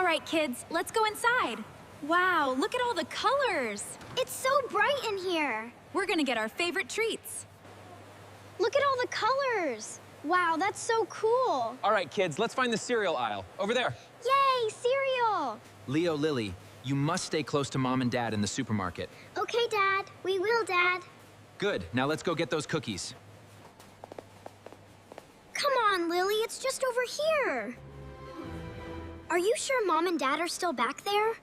All right, kids, let's go inside. Wow, look at all the colors. It's so bright in here. We're gonna get our favorite treats. Look at all the colors. Wow, that's so cool. All right, kids, let's find the cereal aisle. Over there. Yay, cereal. Leo, Lily, you must stay close to Mom and Dad in the supermarket. Okay, Dad. We will, Dad. Good. Now let's go get those cookies. Come on, Lily. It's just over here. Are you sure Mom and Dad are still back there?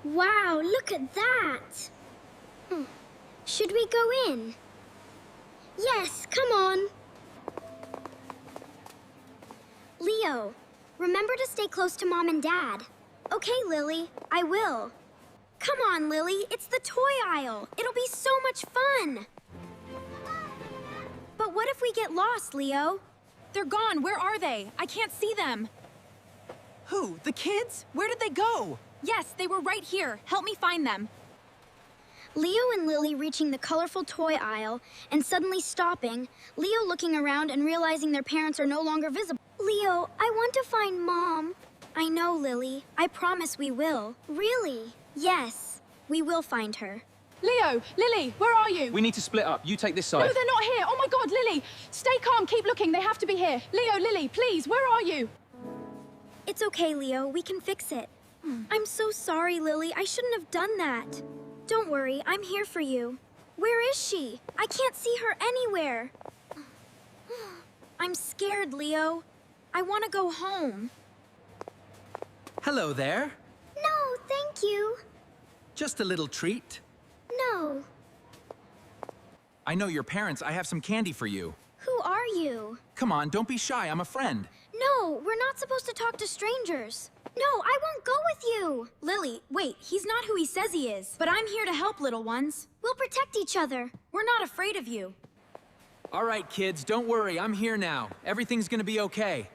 Wow, look at that. Should we go in? Yes, come on. Leo, remember to stay close to Mom and Dad. Okay, Lily, I will. Come on, Lily, it's the toy aisle. It'll be so much fun. But what if we get lost, Leo? They're gone. Where are they? I can't see them. Who? The kids? Where did they go? Yes, they were right here. Help me find them. Leo and Lily reaching the colorful toy aisle and suddenly stopping, Leo looking around and realizing their parents are no longer visible. Leo, I want to find Mom. I know, Lily. I promise we will. Really? Yes, we will find her. Leo, Lily, where are you? We need to split up. You take this side. No, they're not here. Oh my God, Lily. Stay calm, keep looking. They have to be here. Leo, Lily, please, where are you? It's okay, Leo. We can fix it. I'm so sorry, Lily. I shouldn't have done that. Don't worry, I'm here for you. Where is she? I can't see her anywhere. I'm scared, Leo. I want to go home. Hello there. No, thank you. Just a little treat. No. I know your parents. I have some candy for you. Who are you? Come on, don't be shy. I'm a friend. No, we're not supposed to talk to strangers. No, I won't go with you. Lily, wait, he's not who he says he is. But I'm here to help, little ones. We'll protect each other. We're not afraid of you. All right, kids, don't worry. I'm here now. Everything's gonna be okay.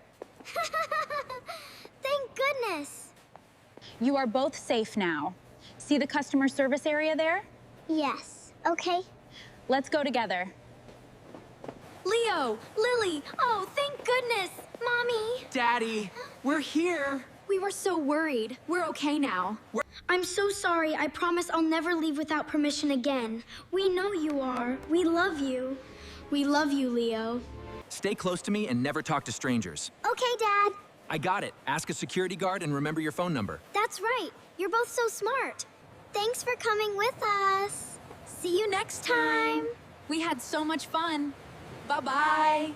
Thank goodness. You are both safe now. See the customer service area there? Yes, okay. Let's go together. Leo, Lily, Oh, thank goodness. Mommy. Daddy, we're here. we were so worried. We're okay now. I'm so sorry. I promise I'll never leave without permission again. We know you are. We love you. We love you, Leo. Stay close to me and never talk to strangers. Okay, Dad. I got it. Ask a security guard and remember your phone number. That's right. You're both so smart. Thanks for coming with us. See you next time. We had so much fun. Bye-bye.